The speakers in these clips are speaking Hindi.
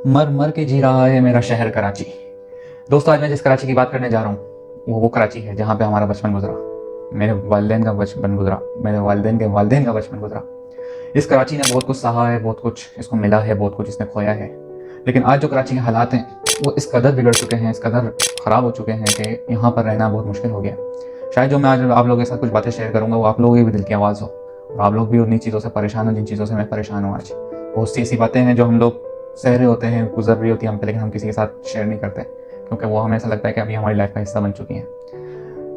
मर मर के जी रहा है मेरा शहर कराची। दोस्तों, आज मैं जिस कराची की बात करने जा रहा हूँ वो कराची है जहाँ पे हमारा बचपन गुजरा, मेरे वालिदैन का बचपन गुजरा, मेरे वालिदैन का बचपन गुजरा। इस कराची ने बहुत कुछ सहा है, बहुत कुछ इसको मिला है, बहुत कुछ इसने खोया है। लेकिन आज जो कराची के हालात हैं वो इस कदर बिगड़ चुके हैं, इस कदर ख़राब हो चुके हैं कि यहाँ पर रहना बहुत मुश्किल हो गया। शायद जो मैं आज आप लोगों के साथ कुछ बातें शेयर करूँगा वो आप लोगों की भी दिल की आवाज़ हो और आप लोग भी उन्हीं चीज़ों से परेशान हो जिन चीज़ों से मैं परेशान हूँ। आज बहुत सी ऐसी बातें हैं जो हम लोग सह रहे होते हैं, गुजर रही होती है हम पे, लेकिन हम किसी के साथ शेयर नहीं करते क्योंकि वो हमें ऐसा लगता है कि अभी हमारी लाइफ का हिस्सा बन चुकी हैं।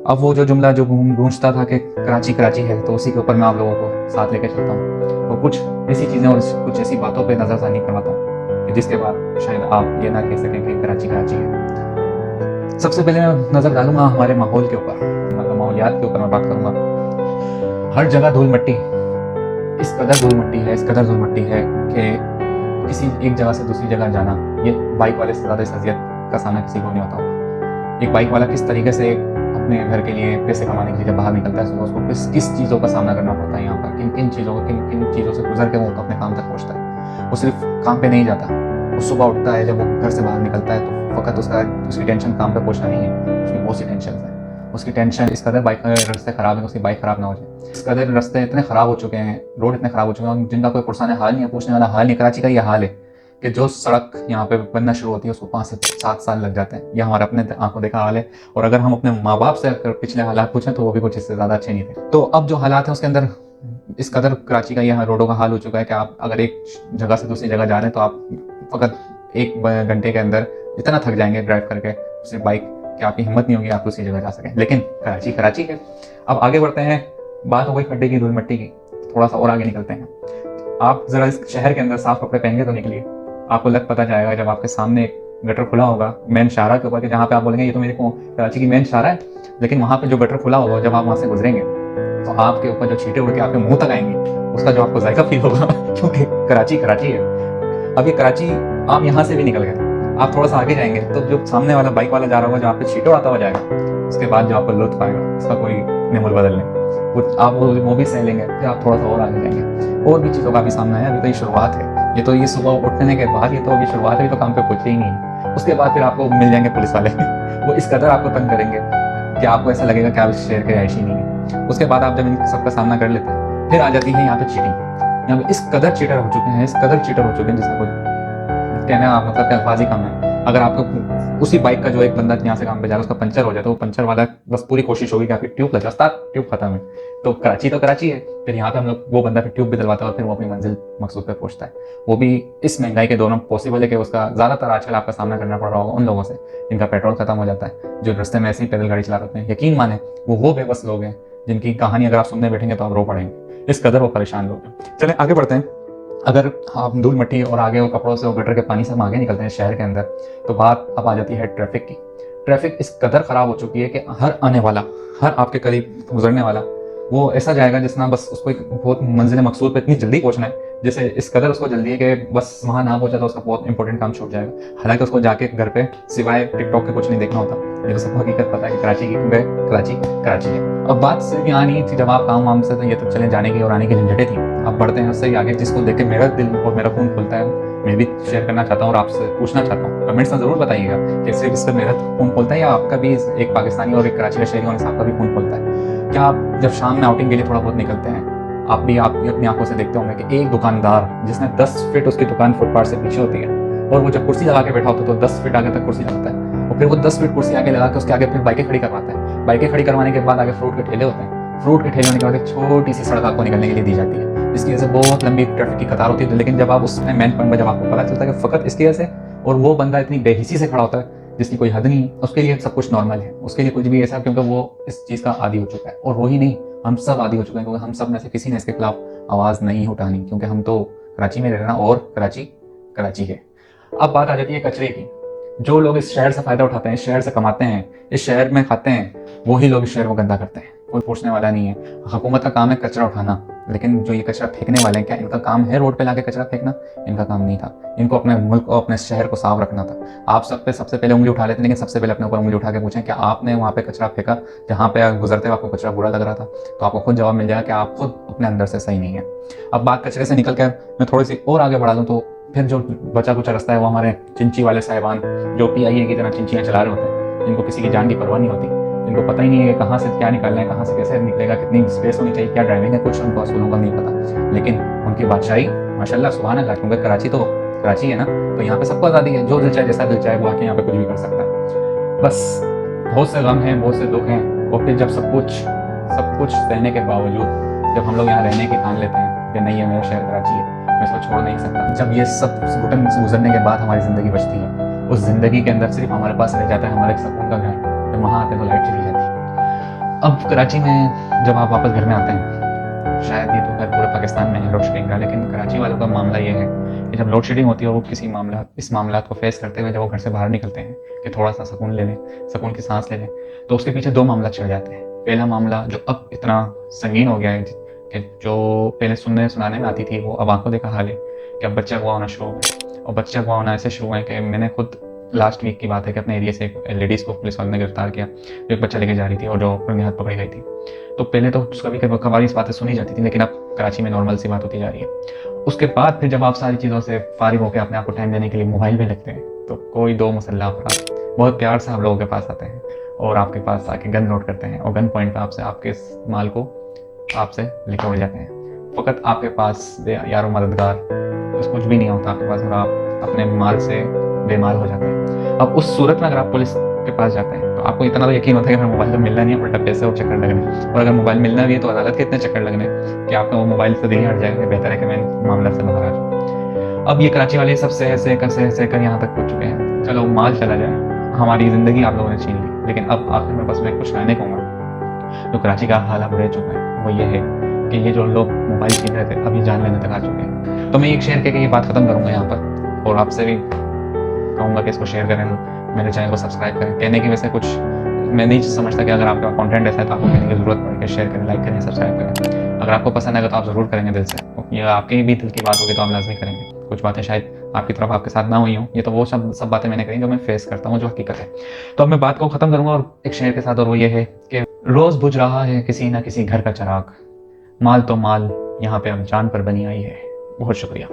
अब वो जो जुमला जो गूंजता था कि कराची कराची है, तो उसी के ऊपर मैं आप लोगों को साथ लेकर चलता हूँ। तो कुछ ऐसी चीज़ें और कुछ ऐसी बातों पे नज़रसानी करवाता हूँ कि जिसके बाद शायद आप ये ना कह सकें कि कराची कराची है। सबसे पहले मैं नज़र डालूंगा हमारे माहौल के ऊपर, मतलब माहौलियात के ऊपर मैं बात करूँगा। हर जगह धूल मिट्टी, इस कदर धूल मिट्टी है, इस कदर धूल मिट्टी है कि किसी एक जगह से दूसरी जगह जाना ये बाइक वाले से ज़्यादा इस अजियत का सामना किसी को नहीं होता होगा। एक बाइक वाला किस तरीके से अपने घर के लिए पैसे कमाने के लिए जब बाहर निकलता है सुबह, उसको किस चीज़ों का सामना करना पड़ता है यहाँ पर, किन किन चीज़ों से गुजर के वो अपने काम तक पहुँचता है। वो सिर्फ काम पे नहीं जाता, वो सुबह उठता है, जब वो घर से बाहर निकलता है तो फ़कत उसकी टेंशन काम पे पहुँचना नहीं है, उसकी बहुत सी टेंशन है। उसकी टेंशन इस कदर बाइक रास्ते ख़राब है, उसकी बाइक ख़राब ना हो जाए। इस कदर रास्ते इतने ख़राब हो चुके हैं, रोड इतने ख़राब हो चुके हैं जिनका कोई पुरसाने हाल नहीं है, पूछने वाला हाल नहीं। कराची का ये हाल है कि जो सड़क यहाँ पे बनना शुरू होती है उसको 5 से 7 साल लग जाते हैं। यह हमारा अपने आंखों देखा हाल है। और अगर हम अपने माँ बाप से अगर पिछले हालात पूछें तो वो भी कुछ इससे ज़्यादा अच्छे नहीं थे। तो अब जो हालात है उसके अंदर इस कदर कराची का यह रोडों का हाल हो चुका है कि आप अगर एक जगह से दूसरी जगह जा रहे हैं तो आप फ़कत 1 घंटे के अंदर इतना थक जाएंगे ड्राइव करके सिर्फ बाइक कि आपकी हिम्मत नहीं होगी आप दूसरी जगह जा सकें। लेकिन कराची कराची है। अब आगे बढ़ते हैं, बात हो गई खड्डे की, धूल मिट्टी की, थोड़ा सा और आगे निकलते हैं। आप ज़रा इस शहर के अंदर साफ कपड़े पहन के तो निकलिए, आपको लग पता जाएगा जब आपके सामने एक गटर खुला होगा मेन शाहरा के ऊपर, कि जहाँ पे आप बोलेंगे ये तो मेरे को कराची की मेन शाहरा है, लेकिन वहाँ पे जो गटर खुला होगा जब आप वहाँ से गुजरेंगे तो आपके ऊपर जो छींटे उड़ के आपके मुंह तक आएंगी उसका जो आपको जायका फील होगा क्योंकि कराची कराची है। अब ये कराची आप यहाँ से भी निकल गए, आप थोड़ा सा आगे जाएंगे तो जो सामने वाला बाइक वाला जा रहा होगा जो आप पे छींटे उड़ाता हुआ जाएगा, उसके बाद जो आपको लुत्फ आएगा उसका कोई नेमुल बदल नहीं। आप वो भी सह लेंगे, फिर आप थोड़ा सा और आगे जाएंगे, और भी चीज़ों का भी सामना है। अभी तो ये शुरुआत है, ये तो ये सुबह उठने के बाद ये तो अभी शुरुआत है, तो काम पे पहुंचे ही नहीं। उसके बाद फिर आपको मिल जाएंगे पुलिस वाले वो इस कदर आपको तंग करेंगे कि आपको ऐसा लगेगा कि आप इस शहर के रहायशी नहीं है। उसके बाद आप जब इन सबका सामना कर लेते हैं फिर आ जाती है यहाँ पे चीटिंग। यहाँ पे इस कदर चीटर हो चुके हैं, इस कदर चीटर हो चुके हैं जिसका कोई कहना आप मतलब कि अल्फाज ही कम है। अगर आपको उसी बाइक का जो एक बंदा यहाँ से काम पे जा रहा है उसका पंचर हो जाए तो वो पंचर वाला बस पूरी कोशिश होगी कि आपकी ट्यूब लगा, ट्यूब खत्म है। तो कराची है, फिर यहाँ पे हम लोग वो बंदा फिर ट्यूब भी दिलवाता है और फिर वो अपनी मंजिल मकसूद पे पहुँचता है। वो भी इस महंगाई के दौरान पॉसिबल है कि उसका ज़्यादातर आजकल आपका सामना करना पड़ रहा होगा उन लोगों से जिनका पेट्रोल खत्म हो जाता है, जो रास्ते में ऐसे ही पैदल गाड़ी चला रहे हैं। यकीन माने वो बेबस लोग हैं जिनकी कहानी अगर आप सुनने बैठेंगे तो आप रो पड़ेंगे, इस कदर वो परेशान लोग हैं। चलें आगे बढ़ते हैं। अगर आप धूल मिट्टी और आगे वो कपड़ों से और गटर के पानी से हम आगे निकलते हैं शहर के अंदर, तो बात अब आ जाती है ट्रैफिक की। ट्रैफिक इस कदर ख़राब हो चुकी है कि हर आने वाला, हर आपके करीब गुजरने वाला वो ऐसा जाएगा जिसना बस उसको एक बहुत मंजिल मकसूद पे इतनी जल्दी पहुंचना है, जैसे इस कदर उसको जल्दी है कि बस वहाँ ना पहुंचा तो उसका बहुत इंपॉर्टेंट काम छूट जाएगा। हालांकि उसको जाके घर पे सिवाय टिकटॉक के कुछ नहीं देखना होता। ये तो सबको हकीकत पता है कि कराची की कराची कराची है। अब बात सिर्फ यहाँ नहीं थी जब आप काम वाम से तो ये तो चले जाने की और आने की झंझटें थी। अब बढ़ते हैं उससे आगे, जिसको देख के मेरा दिल और मेरा खून खुलता है, मैं भी शेयर करना चाहता हूँ और आपसे पूछना चाहता हूँ। कमेंट्स में ज़रूर बताइएगा कि सिर्फ इससे मेरा खून खुलता है या आपका भी, एक पाकिस्तानी और एक कराची का शहरी होने से आपका भी खून खुलता है। क्या आप जब शाम में आउटिंग के लिए थोड़ा बहुत निकलते हैं, आप भी अपनी आंखों से देखते होंगे कि एक दुकानदार जिसने 10 फीट उसकी दुकान फुटपाथ से पीछे होती है और वो जब कुर्सी लगा के बैठा होता है तो 10 फीट आगे तक कुर्सी लगाता है और फिर वो 10 फीट कुर्सी आगे लगा के उसके आगे फिर बाइकें खड़ी करवाता है। बाइकें खड़ी करवाने के बाद आगे फ्रूट के ठेले होते हैं, फ्रूट के ठेले होने के बाद एक छोटी सी सड़क आपको निकलने के लिए दी जाती है, जिसकी वजह से बहुत लंबी ट्रैफिक की कतार होती है। लेकिन जब आप उसमें मेन पॉइंट में जब आपको पता चलता है कि फ़कत इसकी वजह से, और वो बंदा इतनी बेहिसी से खड़ा होता है जिसकी कोई हद नहीं है, उसके लिए सब कुछ नॉर्मल है, उसके लिए कुछ भी ऐसा, क्योंकि वो इस चीज़ का आदी हो चुका है। और वही नहीं, हम सब आदी हो चुके हैं, क्योंकि हम सब में से किसी ने इसके खिलाफ आवाज़ नहीं उठानी, क्योंकि हम तो कराची में रहना और कराची कराची है। अब बात आ जाती है कचरे की। जो लोग इस शहर से फ़ायदा उठाते हैं, इस शहर से कमाते हैं, इस शहर में खाते हैं, वही लोग इस शहर को गंदा करते हैं। कोई पूछने वाला नहीं है। हुकूमत का काम है कचरा उठाना, लेकिन जो ये कचरा फेंकने वाले हैं, क्या इनका काम है रोड पे लाके कचरा फेंकना? इनका काम नहीं था। इनको अपने मुल्क को, अपने शहर को साफ रखना था। आप सब पे सबसे पहले उंगली उठा लेते हैं, लेकिन सबसे पहले अपने ऊपर उंगली उठा के पूछें क्या आपने वहाँ पे कचरा फेंका जहाँ पे गुजरते हुए आपको कचरा बुरा लग रहा था? तो आपको खुद जवाब मिल जाएगा कि आप खुद अपने अंदर से सही नहीं है। अब बात कचरे से निकल कर मैं थोड़ी सी और आगे बढ़ा दूँ तो फिर जो बचा कुचा रास्ता है वो हमारे चिंची वाले साहिबान जो PIA की तरह चिंचियाँ चला रहे होते हैं, जिनको किसी की जान की परवाह नहीं होती, जिनको पता ही नहीं है कि कहाँ से क्या निकालना है, कहाँ से कैसे निकलेगा, कितनी स्पेस होनी चाहिए, क्या ड्राइविंग है, कुछ उनको असूलों का नहीं पता। लेकिन उनकी बादशाही माशाल्लाह सुभान अल्लाह, क्योंकि कराची है ना, तो यहाँ पे सबको आज़ादी है, जो दिल चाहे जैसा दिल चाहे वो आके यहाँ पे कुछ भी कर सकता है। बस बहुत से गम हैं, बहुत से दुख हैं, और फिर जब सब कुछ सहने के बावजूद जब हम लोग यहाँ रहने की ठान लेते हैं कि नहीं है मेरा शहर कराची है, मैं इसको छोड़ नहीं सकता, जब ये सब घुटन से गुजरने के बाद हमारी ज़िंदगी बचती है, उस ज़िंदगी के अंदर सिर्फ हमारे पास रह जाता है हमारा एक सुकून का घर। जब वहाँ आते हैं तो लाइट चली जाती है। अब कराची में जब आप वापस घर में आते हैं, शायद ये तो खैर पूरे पाकिस्तान में है लोड शेडिंग का, लेकिन कराची वालों का मामला ये है कि जब लोड शेडिंग होती है और वो इस मामला को फेस करते हुए जब वो घर से बाहर निकलते हैं कि थोड़ा सा सुकून ले लें, सुकून की सांस ले लें, तो उसके पीछे 2 मामला छिड़ जाते हैं। पहला मामला जो अब इतना संगीन हो गया है कि जो पहले सुनाने में आती थी वो अब आंखों देखा हाल है कि अब बच्चा हुआ होना शुरू है, और बच्चा हुआ होना ऐसे शुरू है कि मैंने खुद लास्ट वीक की बात है कि अपने एरिया से एक लेडीज़ को पुलिस वालों ने गिरफ्तार किया जो एक बच्चा लेके जा रही थी और जो अपने हाथ पकड़ी गई थी। तो पहले तो कभी कभार इस बातें सुनी जाती थी, लेकिन अब कराची में नॉर्मल सी बात होती जा रही है। उसके बाद फिर जब आप सारी चीज़ों से फारिग होकर अपने आप को टाइम देने के लिए मोबाइल पे लगते हैं, तो कोई 2 मुसल्लह अफराद बहुत प्यार से आप लोगों के पास आते हैं और आपके पास आके गन लोड करते हैं और गन पॉइंट पर आपसे आपके इस माल को आपसे लेकर उड़ जाते हैं। फ़कत आपके पास यारो मददगार कुछ भी नहीं होता आपके पास, और आप अपने माल से बेमाल हो जाते हैं। अब उस सूरत में अगर आप पुलिस के पास जाते हैं तो आपको इतना तो यकीन होता है कि मोबाइल तो मिलना नहीं है, उल्टा पैसे और चक्कर लगने, और अगर मोबाइल मिलना भी है तो अदालत के इतने चक्कर लगने कि आपका वो मोबाइल से दिल ही हट जाएगा। बेहतर है कि मैं मामला से बाहर आ जाऊँ। अब ये कराची वाले सब सह कर यहाँ तक पहुँच चुके हैं। चलो माल चला जाए, हमारी ज़िंदगी आप लोगों ने छीन ली, लेकिन अब आखिर में बस मैं कुछ कहने कहूँगा। जो कराची का हाल अब रह चुका है वो ये है कि ये जो लोग मोबाइल छीन रहे थे अब ये जान लेने तक आ चुके हैं। तो मैं एक शेयर करके ये बात ख़त्म करूँगा यहाँ पर, और आपसे भी कहूँगा कि इसको शेयर करें, मेरे चैनल को सब्सक्राइब करें। कहने की वजह से कुछ मैं नहीं समझता कि अगर आपका कंटेंट ऐसा है तो आपको कहने की ज़रूरत पड़े कि शेयर करें, लाइक करें, सब्सक्राइब करें। अगर आपको पसंद आएगा तो आप ज़रूर करेंगे दिल से, या आपके भी दिल की बात होगी तो आप लाजमी करेंगे। कुछ बातें शायद आपकी तरफ आपके साथ ना हुई हों, ये तो वो सब बातें मैंने कही जो मैं फेस करता हूँ, जो हकीकत है। तो अब मैं बात को ख़त्म करूँगा और एक शेर के साथ, और वो ये है कि रोज़ बुझ रहा है किसी न किसी घर का चिराग, माल तो माल यहाँ पे अब जान पर बनी आई है। बहुत शुक्रिया।